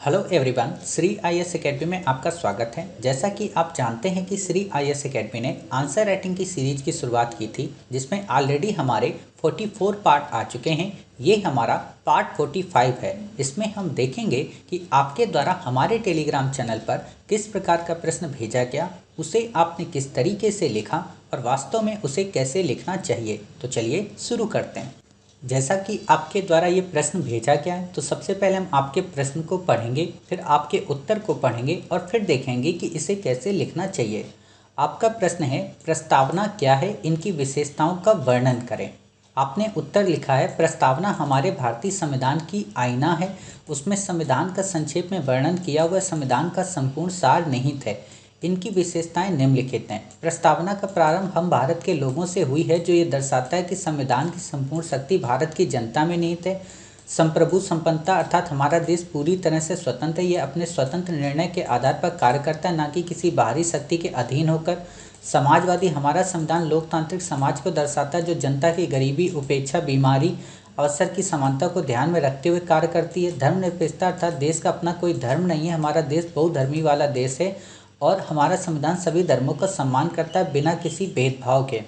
Hello everyone, Shri IAS academy में आपका स्वागत है। जैसा कि आप जानते हैं कि श्री आईएएस एकेडमी ने आंसर राइटिंग की सीरीज की शुरुआत की थी, जिसमें ऑलरेडी हमारे 44 पार्ट आ चुके हैं। ये हमारा पार्ट 45 है। इसमें हम देखेंगे कि आपके द्वारा हमारे टेलीग्राम चैनल पर किस प्रकार का प्रश्न भेजा गया, उसे आपने किस तरीके से लिखा और वास्तव में उसे कैसे लिखना चाहिए। तो चलिए शुरू करते हैं। जैसा कि आपके द्वारा ये प्रश्न भेजा गया है, तो सबसे पहले हम आपके प्रश्न को पढ़ेंगे, फिर आपके उत्तर को पढ़ेंगे और फिर देखेंगे कि इसे कैसे लिखना चाहिए। आपका प्रश्न है, प्रस्तावना क्या है, इनकी विशेषताओं का वर्णन करें। आपने उत्तर लिखा है, प्रस्तावना हमारे भारतीय संविधान की आईना है। उसमें संविधान का संक्षेप में वर्णन किया हुआ संविधान का संपूर्ण सार निहित है। इनकी विशेषताएं निम्नलिखित हैं। प्रस्तावना का प्रारंभ हम भारत के लोगों से हुई है, जो ये दर्शाता है कि संविधान की संपूर्ण शक्ति भारत की जनता में निहित है। संप्रभु संपन्नता अर्थात हमारा देश पूरी तरह से स्वतंत्र है। ये अपने स्वतंत्र निर्णय के आधार पर कार्य करता है, ना कि किसी बाहरी शक्ति के अधीन होकर। समाजवादी, हमारा संविधान लोकतांत्रिक समाज को दर्शाता है, जो जनता की गरीबी, उपेक्षा, बीमारी, अवसर की समानता को ध्यान में रखते हुए कार्य करती है। धर्मनिरपेक्षता अर्थात देश का अपना कोई धर्म नहीं है, हमारा देश बहुधर्मी वाला देश है और हमारा संविधान सभी धर्मों का सम्मान करता है बिना किसी भेदभाव के।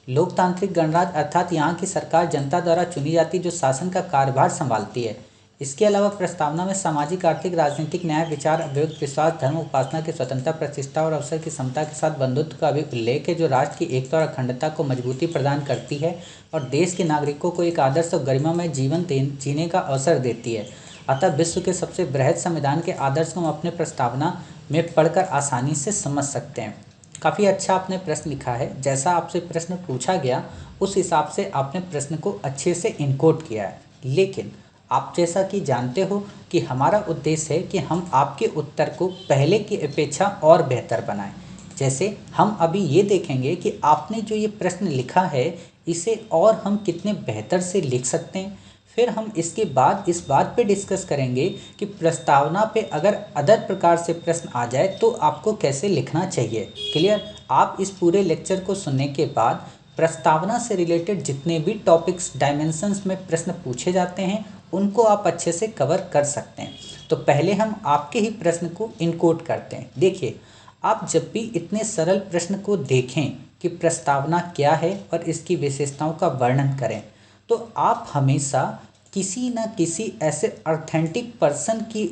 लोकतांत्रिक गणराज्य अर्थात यहाँ की सरकार जनता द्वारा चुनी जाती है, जो शासन का कार्यभार संभालती है। इसके अलावा प्रस्तावना में सामाजिक, आर्थिक, राजनीतिक न्याय, विचार, अभिव्यक्ति, विश्वास, धर्म, उपासना की स्वतंत्रता, प्रतिष्ठा और अवसर की समता के साथ बंधुत्व का भी उल्लेख है, जो राष्ट्र की एकता और अखंडता को मजबूती प्रदान करती है और देश के नागरिकों को एक आदर्श और गरिमामय जीवन जीने का अवसर देती है। अतः विश्व के सबसे बृहद संविधान के आदर्श को हम अपने प्रस्तावना में पढ़कर आसानी से समझ सकते हैं। काफ़ी अच्छा आपने प्रश्न लिखा है। जैसा आपसे प्रश्न पूछा गया उस हिसाब से आपने प्रश्न को अच्छे से इनकोड किया है, लेकिन आप जैसा कि जानते हो कि हमारा उद्देश्य है कि हम आपके उत्तर को पहले की अपेक्षा और बेहतर बनाएं। जैसे हम अभी ये देखेंगे कि आपने जो ये प्रश्न लिखा है, इसे और हम कितने बेहतर से लिख सकते हैं। फिर हम इसके बाद इस बात पे डिस्कस करेंगे कि प्रस्तावना पे अगर अदर प्रकार से प्रश्न आ जाए तो आपको कैसे लिखना चाहिए। क्लियर? आप इस पूरे लेक्चर को सुनने के बाद प्रस्तावना से रिलेटेड जितने भी टॉपिक्स, डायमेंशंस में प्रश्न पूछे जाते हैं, उनको आप अच्छे से कवर कर सकते हैं। तो पहले हम आपके ही प्रश्न को इनकोड करते हैं। देखिए, आप जब भी इतने सरल प्रश्न को देखें कि प्रस्तावना क्या है और इसकी विशेषताओं का वर्णन करें, तो आप हमेशा किसी न किसी ऐसे ऑथेंटिक पर्सन की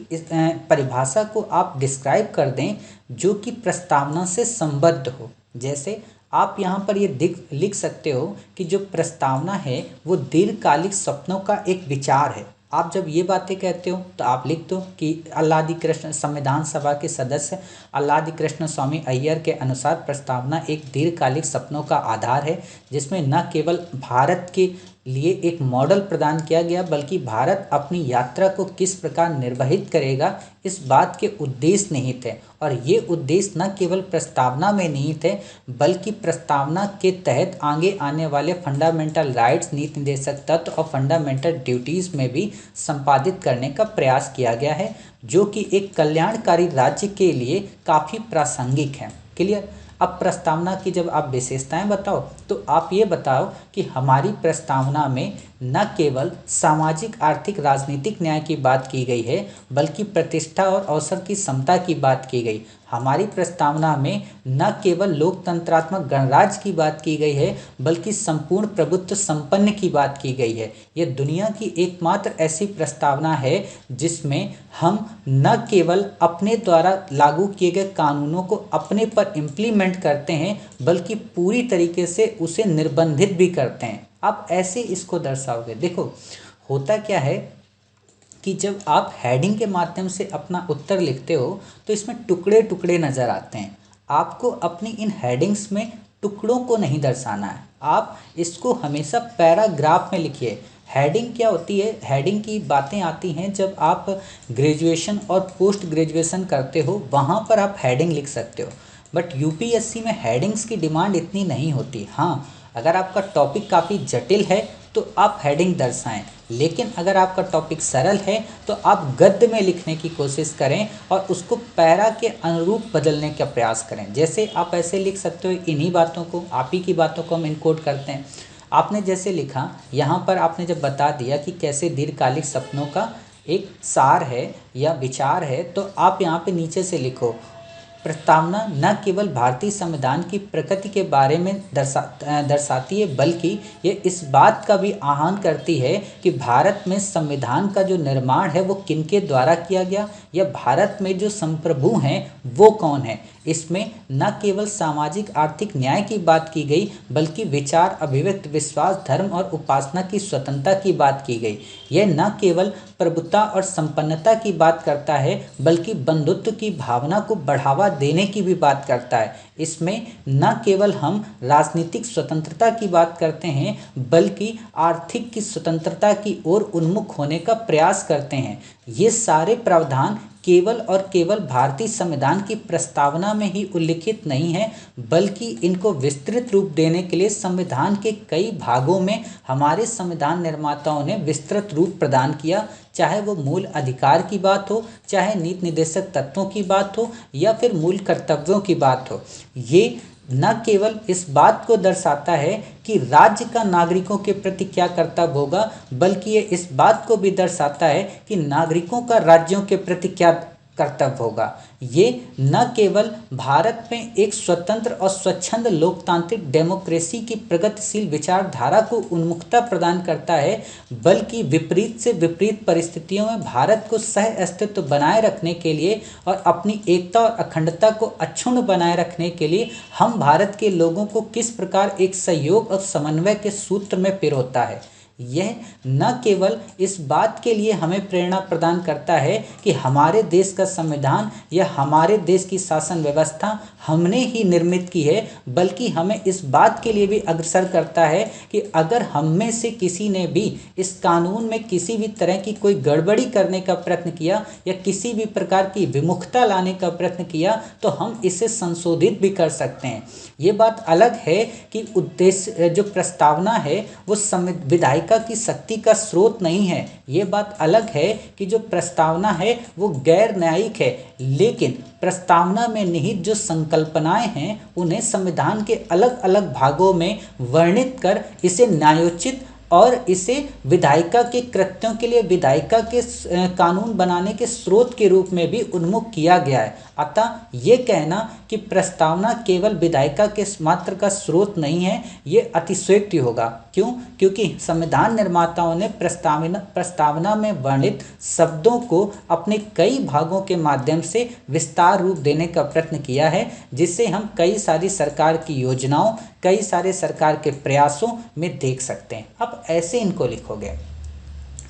परिभाषा को आप डिस्क्राइब कर दें जो कि प्रस्तावना से संबद्ध हो। जैसे आप यहाँ पर ये लिख सकते हो कि जो प्रस्तावना है वो दीर्घकालिक सपनों का एक विचार है। आप जब ये बातें कहते हो तो आप लिख दो कि अल्लादी कृष्ण संविधान सभा के सदस्य अल्लादी कृष्ण स्वामी अय्यर के अनुसार प्रस्तावना एक दीर्घकालिक सपनों का आधार है, जिसमें न केवल भारत के लिए एक मॉडल प्रदान किया गया, बल्कि भारत अपनी यात्रा को किस प्रकार निर्वहित करेगा इस बात के उद्देश्य निहित है। और ये उद्देश्य न केवल प्रस्तावना में निहित है, बल्कि प्रस्तावना के तहत आगे आने वाले फंडामेंटल राइट्स, नीति निर्देशक तत्व और फंडामेंटल ड्यूटीज़ में भी संपादित करने का प्रयास किया गया है, जो कि एक कल्याणकारी राज्य के लिए काफ़ी प्रासंगिक है। क्लियर? अब प्रस्तावना की जब आप विशेषताएं बताओ तो आप ये बताओ कि हमारी प्रस्तावना में न केवल सामाजिक, आर्थिक, राजनीतिक न्याय की बात की गई है, बल्कि प्रतिष्ठा और अवसर की समता की बात की गई। हमारी प्रस्तावना में न केवल लोकतंत्रात्मक गणराज्य की बात की गई है, बल्कि संपूर्ण प्रभुत्व संपन्न की बात की गई है। यह दुनिया की एकमात्र ऐसी प्रस्तावना है जिसमें हम न केवल अपने द्वारा लागू किए गए कानूनों को अपने पर इम्प्लीमेंट करते हैं, बल्कि पूरी तरीके से उसे निर्बंधित भी करते हैं। आप ऐसे इसको दर्शाओगे। देखो, होता क्या है कि जब आप हेडिंग के माध्यम से अपना उत्तर लिखते हो तो इसमें टुकड़े टुकड़े नज़र आते हैं। आपको अपनी इन हेडिंग्स में टुकड़ों को नहीं दर्शाना है, आप इसको हमेशा पैराग्राफ में लिखिए। हेडिंग क्या होती है? हेडिंग की बातें आती हैं जब आप ग्रेजुएशन और पोस्ट ग्रेजुएशन करते हो, वहाँ पर आप हेडिंग लिख सकते हो। बट यूपीएससी में हेडिंग्स की डिमांड इतनी नहीं होती। हाँ, अगर आपका टॉपिक काफ़ी जटिल है तो आप हेडिंग दर्शाएं, लेकिन अगर आपका टॉपिक सरल है तो आप गद्य में लिखने की कोशिश करें और उसको पैरा के अनुरूप बदलने का प्रयास करें। जैसे आप ऐसे लिख सकते हो, इन्हीं बातों को, आप ही की बातों को हम इनकोड करते हैं। आपने जैसे लिखा, यहाँ पर आपने जब बता दिया कि कैसे दीर्घकालिक सपनों का एक सार है या विचार है, तो आप यहाँ पे नीचे से लिखो, प्रस्तावना न केवल भारतीय संविधान की प्रकृति के बारे में दर्शाती है, बल्कि ये इस बात का भी आह्वान करती है कि भारत में संविधान का जो निर्माण है वो किनके द्वारा किया गया, या भारत में जो संप्रभु हैं वो कौन है। इसमें न केवल सामाजिक आर्थिक न्याय की बात की गई, बल्कि विचार, अभिव्यक्ति, विश्वास, धर्म और उपासना की स्वतंत्रता की बात की गई। यह न केवल प्रभुता और संपन्नता की बात करता है, बल्कि बंधुत्व की भावना को बढ़ावा देने की भी बात करता है। इसमें न केवल हम राजनीतिक स्वतंत्रता की बात करते हैं, बल्कि आर्थिक की स्वतंत्रता की ओर उन्मुख होने का प्रयास करते हैं। ये सारे प्रावधान केवल और केवल भारतीय संविधान की प्रस्तावना में ही उल्लिखित नहीं है, बल्कि इनको विस्तृत रूप देने के लिए संविधान के कई भागों में हमारे संविधान निर्माताओं ने विस्तृत रूप प्रदान किया। चाहे वो मूल अधिकार की बात हो, चाहे नीति निर्देशक तत्वों की बात हो, या फिर मूल कर्तव्यों की बात हो। ये न केवल इस बात को दर्शाता है कि राज्य का नागरिकों के प्रति क्या कर्तव्य होगा, बल्कि ये इस बात को भी दर्शाता है कि नागरिकों का राज्यों के प्रति क्या कर्तव्य होगा। ये न केवल भारत में एक स्वतंत्र और स्वच्छंद लोकतांत्रिक डेमोक्रेसी की प्रगतिशील विचारधारा को उन्मुखता प्रदान करता है, बल्कि विपरीत से विपरीत परिस्थितियों में भारत को सह अस्तित्व बनाए रखने के लिए और अपनी एकता और अखंडता को अक्षुण्ण बनाए रखने के लिए हम भारत के लोगों को किस प्रकार एक सहयोग और समन्वय के सूत्र में पिरोता है। यह न केवल इस बात के लिए हमें प्रेरणा प्रदान करता है कि हमारे देश का संविधान या हमारे देश की शासन व्यवस्था हमने ही निर्मित की है, बल्कि हमें इस बात के लिए भी अग्रसर करता है कि अगर हम में से किसी ने भी इस कानून में किसी भी तरह की कोई गड़बड़ी करने का प्रयत्न किया या किसी भी प्रकार की विमुखता लाने का प्रयत्न किया, तो हम इसे संशोधित भी कर सकते हैं। ये बात अलग है कि उद्देश्य जो प्रस्तावना है वो विधायिका की शक्ति का स्रोत नहीं है। ये बात अलग है कि जो प्रस्तावना है वो गैर न्यायिक है, लेकिन प्रस्तावना में निहित जो संकल्पनाएं हैं उन्हें संविधान के अलग अलग भागों में वर्णित कर इसे न्यायोचित और इसे विधायिका के कृत्यों के लिए विधायिका के कानून बनाने के स्रोत के रूप में भी उन्मुख किया गया है। अतः ये कहना कि प्रस्तावना केवल विधायिका के मात्र का स्रोत नहीं है, ये अतिशयोक्ति होगा। क्यों? क्योंकि संविधान निर्माताओं ने प्रस्तावना में वर्णित शब्दों को अपने कई भागों के माध्यम से विस्तार रूप देने का प्रयत्न किया है, जिसे हम कई सारी सरकार की योजनाओं, कई सारे सरकार के प्रयासों में देख सकते हैं। अब ऐसे इनको लिखोगे,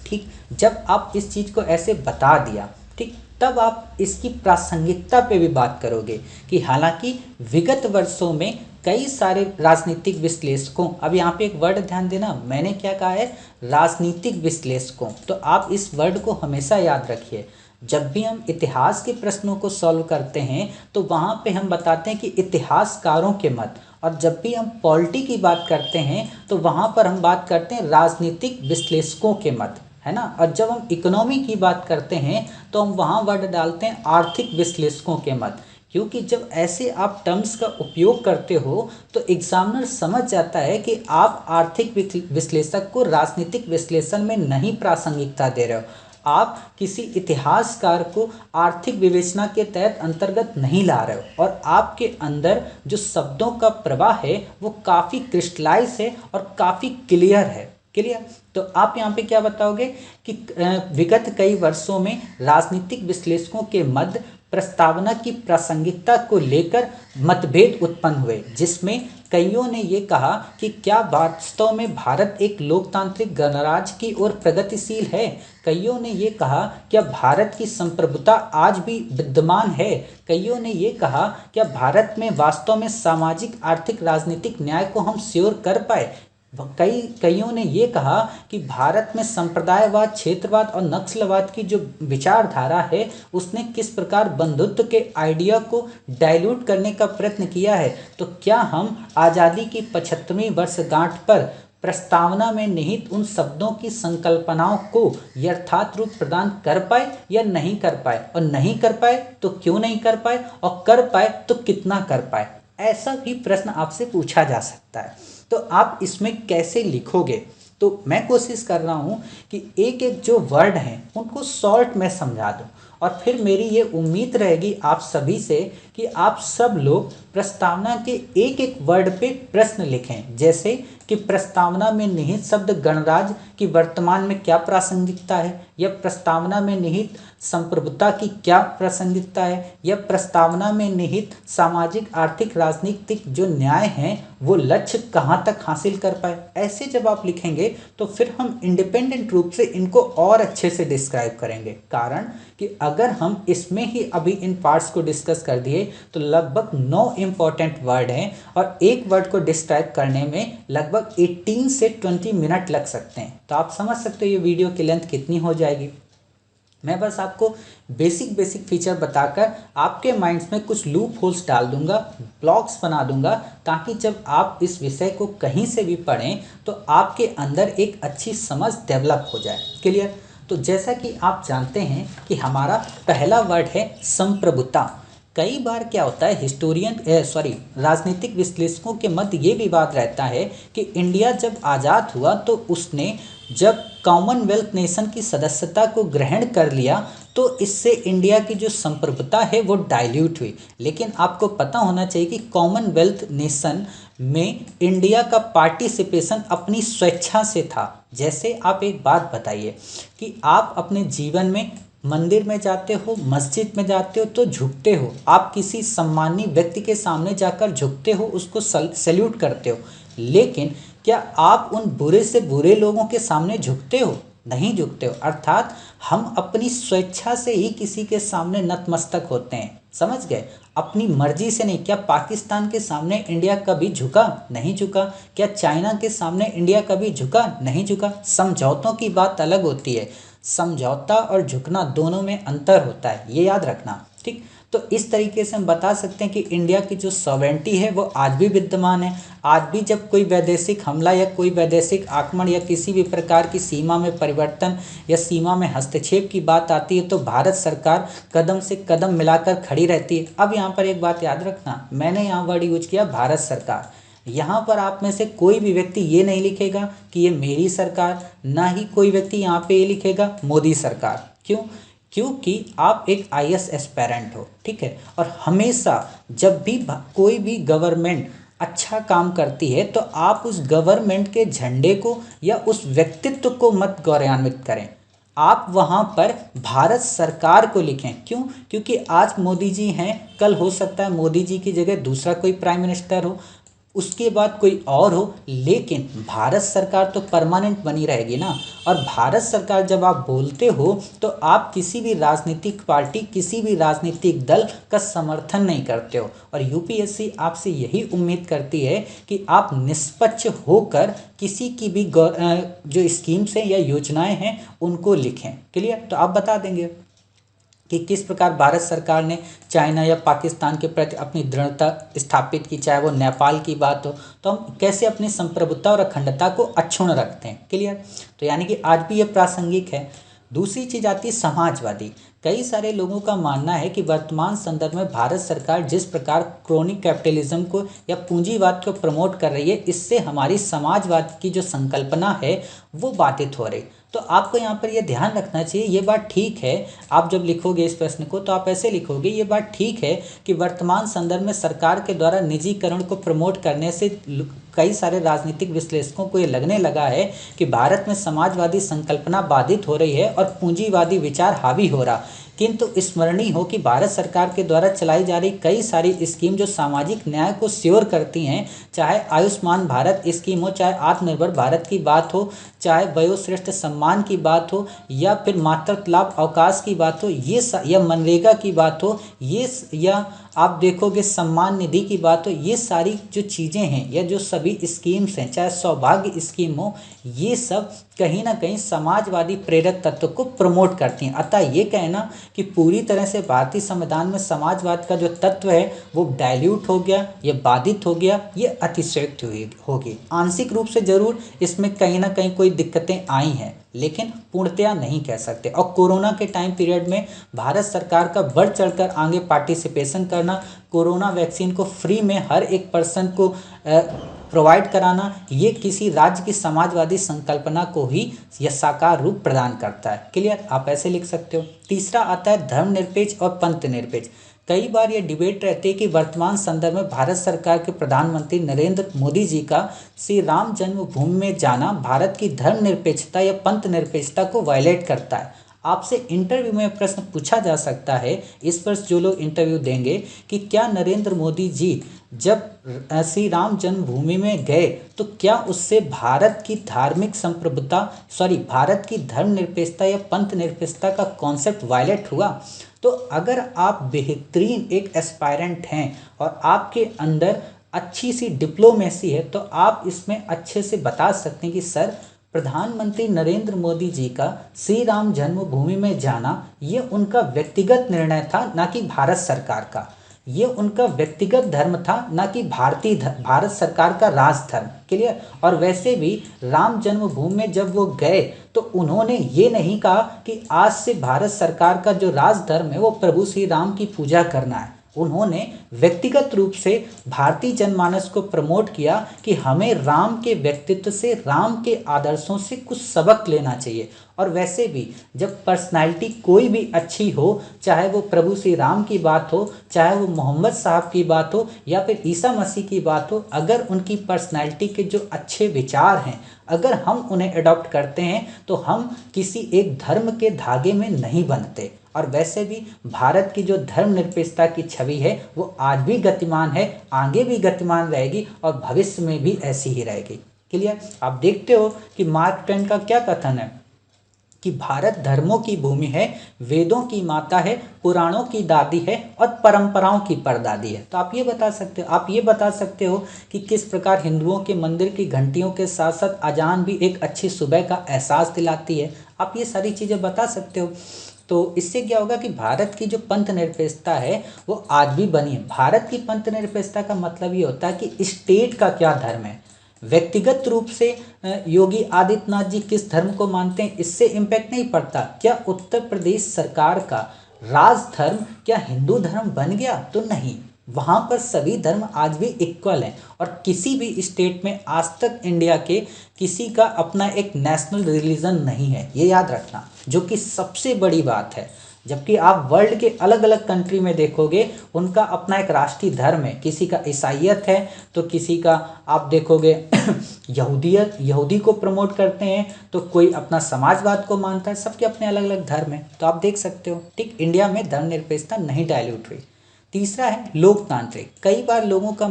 ठीक, जब आप इस चीज़ को ऐसे बता दिया, ठीक, तब आप इसकी प्रासंगिकता पे भी बात करोगे कि हालांकि विगत वर्षों में कई सारे राजनीतिक विश्लेषकों, अब यहाँ पे एक वर्ड ध्यान देना, मैंने क्या कहा है, राजनीतिक विश्लेषकों, तो आप इस वर्ड को हमेशा याद रखिए। जब भी हम इतिहास के प्रश्नों को सॉल्व करते हैं तो वहाँ पे हम बताते हैं कि इतिहासकारों के मत, और जब भी हम पॉलिटी की बात करते हैं तो वहाँ पर हम बात करते हैं राजनीतिक विश्लेषकों के मत, है ना। और जब हम इकोनॉमी की बात करते हैं तो हम वहाँ वर्ड डालते हैं आर्थिक विश्लेषकों के मत, क्योंकि जब ऐसे आप टर्म्स का उपयोग करते हो तो एग्जामिनर समझ जाता है कि आप आर्थिक विश्लेषक को राजनीतिक विश्लेषण में नहीं प्रासंगिकता दे रहे हो, आप किसी इतिहासकार को आर्थिक विवेचना के तहत अंतर्गत नहीं ला रहे हो, और आपके अंदर जो शब्दों का प्रवाह है वो काफ़ी क्रिस्टलाइज है और काफ़ी क्लियर है। क्लियर? तो आप यहाँ पे क्या बताओगे कि विगत कई वर्षों में राजनीतिक विश्लेषकों के मध्य प्रस्तावना की प्रासंगिकता को लेकर मतभेद उत्पन्न हुए, जिसमें कईयों ने ये कहा कि क्या वास्तव में भारत एक लोकतांत्रिक गणराज्य की ओर प्रगतिशील है। कईयों ने ये कहा क्या भारत की संप्रभुता आज भी विद्यमान है। कईयों ने ये कहा क्या भारत में वास्तव में सामाजिक, आर्थिक, राजनीतिक न्याय को हम श्योर कर पाए। कईयों ने ये कहा कि भारत में संप्रदायवाद, क्षेत्रवाद और नक्सलवाद की जो विचारधारा है उसने किस प्रकार बंधुत्व के आइडिया को डाइल्यूट करने का प्रयत्न किया है। तो क्या हम आज़ादी की 75वीं वर्षगांठ पर प्रस्तावना में निहित उन शब्दों की संकल्पनाओं को यथार्थ रूप प्रदान कर पाए या नहीं कर पाए, और नहीं कर पाए तो क्यों नहीं कर पाए, और कर पाए तो कितना कर पाए। ऐसा भी प्रश्न आपसे पूछा जा सकता है। तो आप इसमें कैसे लिखोगे, तो तो मैं कोशिश कर रहा हूँ कि एक एक जो वर्ड हैं उनको शॉर्ट में समझा दूँ, और फिर मेरी ये उम्मीद रहेगी आप सभी से कि आप सब लोग प्रस्तावना के एक एक वर्ड पे प्रश्न लिखें। जैसे कि प्रस्तावना में निहित शब्द गणराज्य की वर्तमान में क्या प्रासंगिकता है, या प्रस्तावना में निहित संप्रभुता की क्या प्रासंगिकता है, या प्रस्तावना में निहित सामाजिक आर्थिक राजनीतिक जो न्याय हैं वो लक्ष्य कहाँ तक हासिल कर पाए। ऐसे जब आप लिखेंगे तो फिर हम इंडिपेंडेंट रूप से इनको और अच्छे से डिस्क्राइब करेंगे। कारण कि अगर हम इसमें ही अभी इन पार्ट्स को डिस्कस कर दिए तो लगभग 9 इम्पॉर्टेंट वर्ड हैं, और एक वर्ड को डिस्क्राइब करने में लगभग 18 से 20 मिनट लग सकते हैं। तो आप समझ सकते हो ये वीडियो की लेंथ कितनी हो जाएगी। मैं बस आपको बेसिक फीचर बताकर आपके माइंड्स में कुछ लूप होल्स डाल दूंगा, ब्लॉक्स बना दूंगा, ताकि जब आप इस विषय को कहीं से भी पढ़ें तो आपके अंदर एक अच्छी समझ डेवलप हो जाए। क्लियर? तो जैसा कि आप जानते हैं कि हमारा पहला वर्ड है संप्रभुता। कई बार क्या होता है, राजनीतिक विश्लेषकों के मध्य ये विवाद रहता है कि इंडिया जब आज़ाद हुआ तो उसने जब कॉमनवेल्थ नेशन की सदस्यता को ग्रहण कर लिया तो इससे इंडिया की जो संप्रभुता है वो डाइल्यूट हुई। लेकिन आपको पता होना चाहिए कि कॉमनवेल्थ नेशन में इंडिया का पार्टिसिपेशन अपनी स्वेच्छा से था। जैसे आप एक बात बताइए कि आप अपने जीवन में मंदिर में जाते हो, मस्जिद में जाते हो तो झुकते हो, आप किसी सम्मानीय व्यक्ति के सामने जाकर झुकते हो, उसको सैल्यूट करते हो, लेकिन क्या आप उन बुरे से बुरे लोगों के सामने झुकते हो? नहीं झुकते हो। अर्थात हम अपनी स्वेच्छा से ही किसी के सामने नतमस्तक होते हैं। समझ गए? अपनी मर्जी से नहीं। क्या पाकिस्तान के सामने इंडिया कभी झुका? नहीं झुका। क्या चाइना के सामने इंडिया कभी झुका? नहीं झुका। समझौतों की बात अलग होती है, समझौता और झुकना दोनों में अंतर होता है, ये याद रखना। ठीक, तो इस तरीके से हम बता सकते हैं कि इंडिया की जो सॉवरेंटी है वो आज भी विद्यमान है। आज भी जब कोई वैदेशिक हमला या कोई वैदेशिक आक्रमण या किसी भी प्रकार की सीमा में परिवर्तन या सीमा में हस्तक्षेप की बात आती है तो भारत सरकार कदम से कदम मिलाकर खड़ी रहती है। अब यहाँ पर एक बात याद रखना, मैंने यहाँ वर्ड यूज किया भारत सरकार। यहाँ पर आप में से कोई भी व्यक्ति ये नहीं लिखेगा कि ये मेरी सरकार, ना ही कोई व्यक्ति यहाँ पे ये लिखेगा मोदी सरकार। क्यों? क्योंकि आप एक आईएएस एस्पायरेंट हो, ठीक है। और हमेशा जब भी कोई भी गवर्नमेंट अच्छा काम करती है तो आप उस गवर्नमेंट के झंडे को या उस व्यक्तित्व को मत गौरवान्वित करें, आप वहाँ पर भारत सरकार को लिखें। क्यों? क्योंकि आज मोदी जी हैं, कल हो सकता है मोदी जी की जगह दूसरा कोई प्राइम मिनिस्टर हो, उसके बाद कोई और हो, लेकिन भारत सरकार तो परमानेंट बनी रहेगी ना। और भारत सरकार जब आप बोलते हो तो आप किसी भी राजनीतिक पार्टी, किसी भी राजनीतिक दल का समर्थन नहीं करते हो। और यूपीएससी आपसे यही उम्मीद करती है कि आप निष्पक्ष होकर किसी की भी जो स्कीम्स हैं या योजनाएं हैं उनको लिखें। क्लियर? तो आप बता देंगे कि किस प्रकार भारत सरकार ने चाइना या पाकिस्तान के प्रति अपनी दृढ़ता स्थापित की, चाहे वो नेपाल की बात हो, तो हम कैसे अपनी संप्रभुता और अखंडता को अक्षुण्ण रखते हैं। क्लियर? तो यानी कि आज भी ये प्रासंगिक है। दूसरी चीज़ आती है समाजवादी। कई सारे लोगों का मानना है कि वर्तमान संदर्भ में भारत सरकार जिस प्रकार क्रोनिक कैपिटलिज्म को या पूंजीवाद को प्रमोट कर रही है, इससे हमारी समाजवाद की जो संकल्पना है वो बाधित हो रही। तो आपको यहाँ पर ये ध्यान रखना चाहिए, ये बात ठीक है। आप जब लिखोगे इस प्रश्न को तो आप ऐसे लिखोगे, ये बात ठीक है कि वर्तमान संदर्भ में सरकार के द्वारा निजीकरण को प्रमोट करने से कई सारे राजनीतिक विश्लेषकों को ये लगने लगा है कि भारत में समाजवादी संकल्पना बाधित हो रही है और पूंजीवादी विचार हावी हो रहा। किंतु स्मरणीय हो कि भारत सरकार के द्वारा चलाई जा रही कई सारी स्कीम जो सामाजिक न्याय को श्योर करती हैं, चाहे आयुष्मान भारत स्कीम हो, चाहे आत्मनिर्भर भारत की बात हो, चाहे वयोश्रेष्ठ सम्मान की बात हो, या फिर मातृत्व लाभ अवकाश की बात हो, ये या मनरेगा की बात हो, ये या आप देखोगे सम्मान निधि की बात हो, ये सारी जो चीज़ें हैं या जो सभी स्कीम्स हैं, चाहे सौभाग्य स्कीम हो, ये सब कहीं ना कहीं समाजवादी प्रेरक तत्व को प्रमोट करती हैं। अतः ये कहना कि पूरी तरह से भारतीय संविधान में समाजवाद का जो तत्व है वो डाइल्यूट हो गया, ये बाधित हो गया, ये अतिशयोक्ति होगी। आंशिक रूप से जरूर इसमें कहीं ना कहीं कोई दिक्कतें आई हैं, लेकिन पूर्णतया नहीं कह सकते। और कोरोना के टाइम पीरियड में भारत सरकार का बढ़ चढ़कर आगे पार्टिसिपेशन करना, कोरोना वैक्सीन को फ्री में हर एक पर्सन को प्रोवाइड कराना, ये किसी राज्य की समाजवादी संकल्पना को ही यह साकार रूप प्रदान करता है। क्लियर, आप ऐसे लिख सकते हो। तीसरा आता है धर्मनिरपेक्ष और पंथ निरपेक्ष। कई बार ये डिबेट रहती है कि वर्तमान संदर्भ में भारत सरकार के प्रधानमंत्री नरेंद्र मोदी जी का श्री राम जन्मभूमि में जाना भारत की धर्मनिरपेक्षता या पंथ निरपेक्षता को वायलेट करता है। आपसे इंटरव्यू में प्रश्न पूछा जा सकता है, इस वर्ष जो लोग इंटरव्यू देंगे, कि क्या नरेंद्र मोदी जी जब श्री राम जन्मभूमि में गए तो क्या उससे भारत की धार्मिक संप्रभुता भारत की धर्मनिरपेक्षता या पंथ निरपेक्षता का कॉन्सेप्ट वायलेट हुआ? तो अगर आप बेहतरीन एक एस्पायरेंट हैं और आपके अंदर अच्छी सी डिप्लोमेसी है तो आप इसमें अच्छे से बता सकते हैं कि सर, प्रधानमंत्री नरेंद्र मोदी जी का श्री राम जन्मभूमि में जाना ये उनका व्यक्तिगत निर्णय था, ना कि भारत सरकार का। ये उनका व्यक्तिगत धर्म था, ना कि भारत सरकार का राजधर्म। क्लियर। और वैसे भी राम जन्मभूमि में जब वो गए तो उन्होंने ये नहीं कहा कि आज से भारत सरकार का जो राजधर्म है वो प्रभु श्री राम की पूजा करना है। उन्होंने व्यक्तिगत रूप से भारतीय जनमानस को प्रमोट किया कि हमें राम के व्यक्तित्व से, राम के आदर्शों से कुछ सबक लेना चाहिए। और वैसे भी जब पर्सनालिटी कोई भी अच्छी हो, चाहे वो प्रभु श्री राम की बात हो, चाहे वो मोहम्मद साहब की बात हो या फिर ईसा मसीह की बात हो, अगर उनकी पर्सनालिटी के जो अच्छे विचार हैं अगर हम उन्हें अडॉप्ट करते हैं तो हम किसी एक धर्म के धागे में नहीं बंधते। और वैसे भी भारत की जो धर्मनिरपेक्षता की छवि है वो आज भी गतिमान है, आगे भी गतिमान रहेगी और भविष्य में भी ऐसी ही रहेगी। क्लियर। आप देखते हो कि मार्क ट्वेन का क्या कथन है कि भारत धर्मों की भूमि है, वेदों की माता है, पुराणों की दादी है और परंपराओं की परदादी है। तो आप ये बता सकते हो कि किस प्रकार हिंदुओं के मंदिर की घंटियों के साथ साथ अजान भी एक अच्छी सुबह का एहसास दिलाती है। आप ये सारी चीज़ें बता सकते हो। तो इससे क्या होगा कि भारत की जो पंथ निरपेक्षता है वो आज भी बनी है। भारत की पंथ निरपेक्षता का मतलब ये होता है कि स्टेट का क्या धर्म है। व्यक्तिगत रूप से योगी आदित्यनाथ जी किस धर्म को मानते हैं इससे इम्पैक्ट नहीं पड़ता। क्या उत्तर प्रदेश सरकार का राजधर्म क्या हिंदू धर्म बन गया? तो नहीं, वहाँ पर सभी धर्म आज भी इक्वल हैं और किसी भी स्टेट में आज तक इंडिया के किसी का अपना एक नेशनल रिलीजन नहीं है, ये याद रखना, जो कि सबसे बड़ी बात है। जबकि आप वर्ल्ड के अलग अलग कंट्री में देखोगे उनका अपना एक राष्ट्रीय धर्म है। किसी का ईसाईयत है तो किसी का आप देखोगे यहूदी को प्रमोट करते हैं, तो कोई अपना समाजवाद को मानता है। सबके अपने अलग अलग धर्म हैं। तो आप देख सकते हो, ठीक, इंडिया में धर्मनिरपेक्षता नहीं डायल्यूट हुई। तीसरा है लोकतांत्रिक। कई बार लोगों का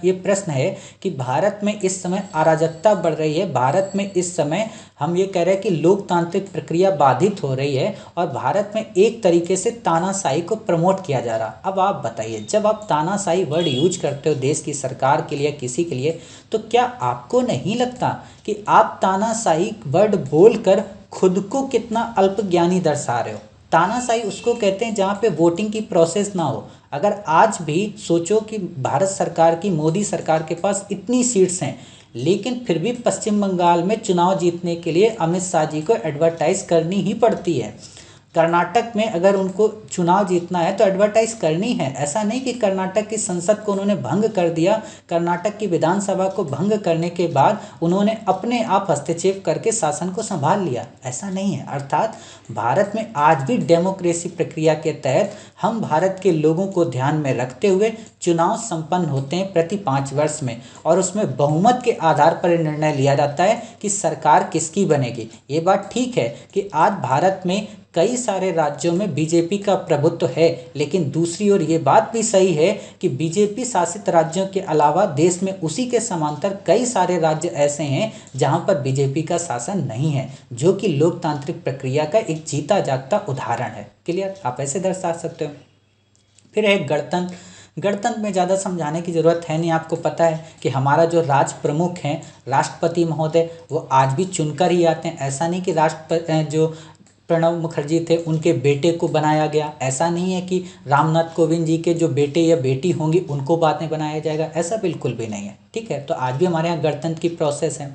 ये प्रश्न है कि भारत में इस समय अराजकता बढ़ रही है, भारत में इस समय हम ये कह रहे हैं कि लोकतांत्रिक प्रक्रिया बाधित हो रही है और भारत में एक तरीके से तानाशाही को प्रमोट किया जा रहा। अब आप बताइए, जब आप तानाशाही वर्ड यूज करते हो देश की सरकार के लिए, किसी के लिए, तो क्या आपको नहीं लगता कि आप तानाशाही वर्ड बोलकर खुद को कितना अल्पज्ञानी दर्शा रहे हो? तानाशाही उसको कहते हैं जहाँ पे वोटिंग की प्रोसेस ना हो। अगर आज भी सोचो कि भारत सरकार की, मोदी सरकार के पास इतनी सीट्स हैं लेकिन फिर भी पश्चिम बंगाल में चुनाव जीतने के लिए अमित शाह जी को एडवर्टाइज करनी ही पड़ती है। कर्नाटक में अगर उनको चुनाव जीतना है तो एडवर्टाइज करनी है। ऐसा नहीं कि कर्नाटक की संसद को उन्होंने भंग कर दिया, कर्नाटक की विधानसभा को भंग करने के बाद उन्होंने अपने आप हस्तक्षेप करके शासन को संभाल लिया, ऐसा नहीं है। अर्थात भारत में आज भी डेमोक्रेसी प्रक्रिया के तहत हम भारत के लोगों को ध्यान में रखते हुए चुनाव संपन्न होते हैं प्रति 5 वर्ष में, और उसमें बहुमत के आधार पर निर्णय लिया जाता है कि सरकार किसकी बनेगी। ये बात ठीक है कि आज भारत में कई सारे राज्यों में बीजेपी का प्रभुत्व है, लेकिन दूसरी ओर ये बात भी सही है कि बीजेपी शासित राज्यों के अलावा देश में उसी के समांतर कई सारे राज्य ऐसे हैं जहां पर बीजेपी का शासन नहीं है, जो कि लोकतांत्रिक प्रक्रिया का एक जीता जागता उदाहरण है। क्लियर, आप ऐसे दर्शा सकते हो। फिर है गणतंत्र। गणतंत्र में ज़्यादा समझाने की ज़रूरत है नहीं, आपको पता है कि हमारा जो राज प्रमुख हैं राष्ट्रपति महोदय, वो आज भी चुनकर ही आते हैं। ऐसा नहीं कि जो प्रणब मुखर्जी थे उनके बेटे को बनाया गया, ऐसा नहीं है कि रामनाथ कोविंद जी के जो बेटे या बेटी होंगी उनको बाद में बनाया जाएगा, ऐसा बिल्कुल भी नहीं है। ठीक है, तो आज भी हमारे यहाँ गणतंत्र की प्रोसेस है।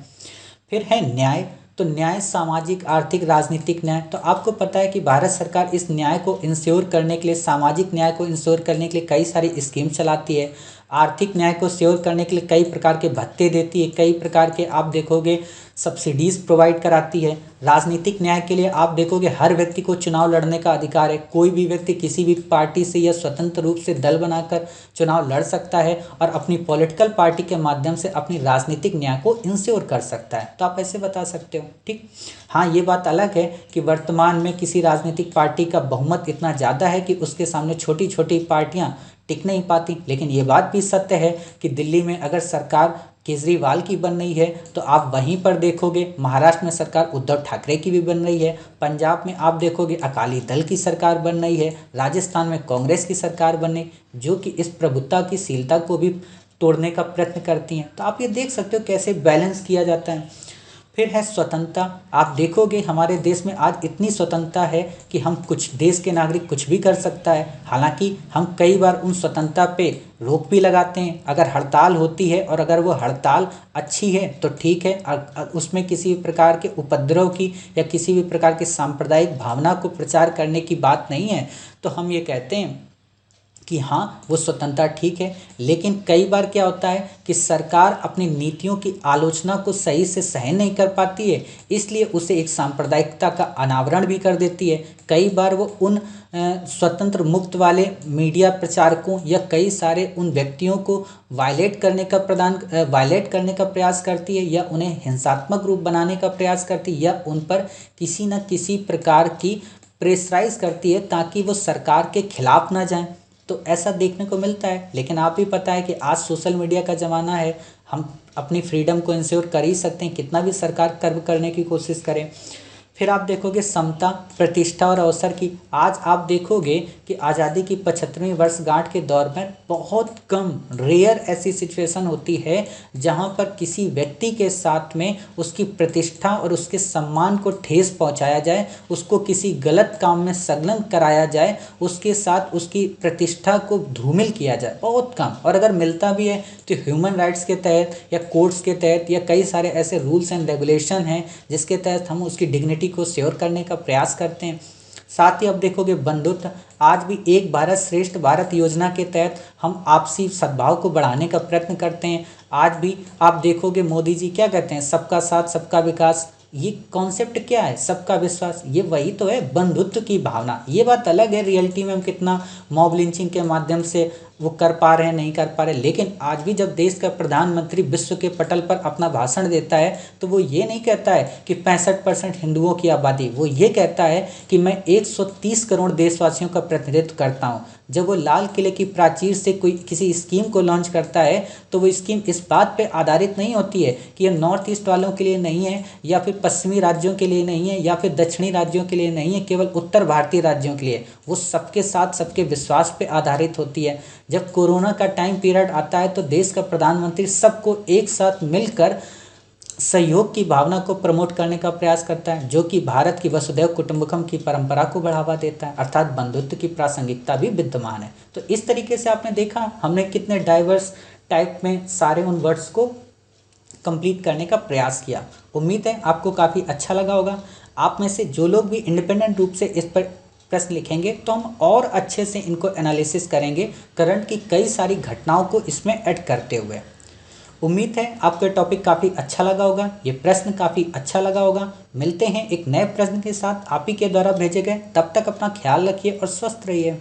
फिर है न्याय। तो न्याय सामाजिक, आर्थिक, राजनीतिक न्याय। तो आपको पता है कि भारत सरकार इस न्याय को इंश्योर करने के लिए, सामाजिक न्याय को इंश्योर करने के लिए कई सारी स्कीम चलाती है। आर्थिक न्याय को सियोर करने के लिए कई प्रकार के भत्ते देती है, कई प्रकार के आप देखोगे सब्सिडीज प्रोवाइड कराती है। राजनीतिक न्याय के लिए आप देखोगे हर व्यक्ति को चुनाव लड़ने का अधिकार है, कोई भी व्यक्ति किसी भी पार्टी से या स्वतंत्र रूप से दल बनाकर चुनाव लड़ सकता है और अपनी पॉलिटिकल पार्टी के माध्यम से अपनी राजनीतिक न्याय को इंश्योर कर सकता है। तो आप ऐसे बता सकते हो, ठीक। हाँ, ये बात अलग है कि वर्तमान में किसी राजनीतिक पार्टी का बहुमत इतना ज़्यादा है कि उसके सामने छोटी छोटी पार्टियाँ टिक नहीं पाती, लेकिन ये बात भी सत्य है कि दिल्ली में अगर सरकार केजरीवाल की बन रही है तो आप वहीं पर देखोगे महाराष्ट्र में सरकार उद्धव ठाकरे की भी बन रही है, पंजाब में आप देखोगे अकाली दल की सरकार बन रही है, राजस्थान में कांग्रेस की सरकार बन रही, जो कि इस प्रभुत्व की शीलता को भी तोड़ने का प्रयत्न करती हैं। तो आप ये देख सकते हो कैसे बैलेंस किया जाता है। फिर है स्वतंत्रता। आप देखोगे हमारे देश में आज इतनी स्वतंत्रता है कि हम कुछ देश के नागरिक कुछ भी कर सकता है, हालांकि हम कई बार उन स्वतंत्रता पे रोक भी लगाते हैं। अगर हड़ताल होती है और अगर वो हड़ताल अच्छी है तो ठीक है, उसमें किसी भी प्रकार के उपद्रव की या किसी भी प्रकार की सांप्रदायिक भावना को प्रचार करने की बात नहीं है, तो हम ये कहते हैं कि हाँ वो स्वतंत्रता ठीक है। लेकिन कई बार क्या होता है कि सरकार अपनी नीतियों की आलोचना को सही से सहन नहीं कर पाती है, इसलिए उसे एक सांप्रदायिकता का अनावरण भी कर देती है। कई बार वो उन स्वतंत्र मुक्त वाले मीडिया प्रचारकों या कई सारे उन व्यक्तियों को वायलेट करने का प्रयास करती है या उन्हें हिंसात्मक रूप बनाने का प्रयास करती है या उन पर किसी न किसी प्रकार की प्रेशराइज करती है ताकि वो सरकार के खिलाफ ना जाएं। तो ऐसा देखने को मिलता है। लेकिन आप भी पता है कि आज सोशल मीडिया का ज़माना है, हम अपनी फ्रीडम को इंश्योर कर ही सकते हैं, कितना भी सरकार कर्व करने की कोशिश करे। फिर आप देखोगे समता, प्रतिष्ठा और अवसर की। आज आप देखोगे कि आज़ादी की 75वीं वर्षगांठ के दौर में बहुत कम रेयर ऐसी सिचुएशन होती है जहां पर किसी व्यक्ति के साथ में उसकी प्रतिष्ठा और उसके सम्मान को ठेस पहुंचाया जाए, उसको किसी गलत काम में संलग्न कराया जाए, उसके साथ उसकी प्रतिष्ठा को धूमिल किया जाए, बहुत कम। और अगर मिलता भी है तो ह्यूमन राइट्स के तहत या कोर्ट्स के तहत या कई सारे ऐसे रूल्स एंड रेगुलेशन हैं जिसके तहत हम उसकी डिग्निटी को सियोर करने का प्रयास करते हैं। साथ ही आप देखोगे बंधुत्व। आज भी एक भारत श्रेष्ठ भारत योजना के तहत हम आपसी सद्भाव को बढ़ाने का प्रयत्न करते हैं। आज भी आप देखोगे मोदी जी क्या कहते हैं, सबका साथ सबका विकास। ये कॉन्सेप्ट क्या है, सबका विश्वास, ये वही तो है बंधुत्व की भावना। ये बात अलग है रियलिटी में हम कितना मॉब लिंचिंग के माध्यम से वो कर पा रहे हैं नहीं कर पा रहे, लेकिन आज भी जब देश का प्रधानमंत्री विश्व के पटल पर अपना भाषण देता है तो वो ये नहीं कहता है कि 65% हिंदुओं की आबादी, वो ये कहता है कि मैं 130 करोड़ देशवासियों का प्रतिनिधित्व करता हूँ। जब वो लाल किले की प्राचीर से कोई किसी स्कीम को लॉन्च करता है तो वो स्कीम इस बात पे आधारित नहीं होती है कि ये नॉर्थ ईस्ट वालों के लिए नहीं है या फिर पश्चिमी राज्यों के लिए नहीं है या फिर दक्षिणी राज्यों के लिए नहीं है, केवल उत्तर भारतीय राज्यों के लिए। वो सबके साथ सबके विश्वास पे आधारित होती है। जब कोरोना का टाइम पीरियड आता है तो देश का प्रधानमंत्री सबको एक साथ मिलकर सहयोग की भावना को प्रमोट करने का प्रयास करता है, जो कि भारत की वसुधैव कुटुंबकम की परंपरा को बढ़ावा देता है, अर्थात बंधुत्व की प्रासंगिकता भी विद्यमान है। तो इस तरीके से आपने देखा हमने कितने डाइवर्स टाइप में सारे उन वर्ड्स को कंप्लीट करने का प्रयास किया। उम्मीद है आपको काफ़ी अच्छा लगा होगा। आप में से जो लोग भी इंडिपेंडेंट रूप से इस पर प्रश्न लिखेंगे तो हम और अच्छे से इनको एनालिसिस करेंगे, करंट की कई सारी घटनाओं को इसमें ऐड करते हुए। उम्मीद है आपको ये टॉपिक काफ़ी अच्छा लगा होगा, ये प्रश्न काफ़ी अच्छा लगा होगा। मिलते हैं एक नए प्रश्न के साथ आप ही के द्वारा भेजे गए। तब तक अपना ख्याल रखिए और स्वस्थ रहिए।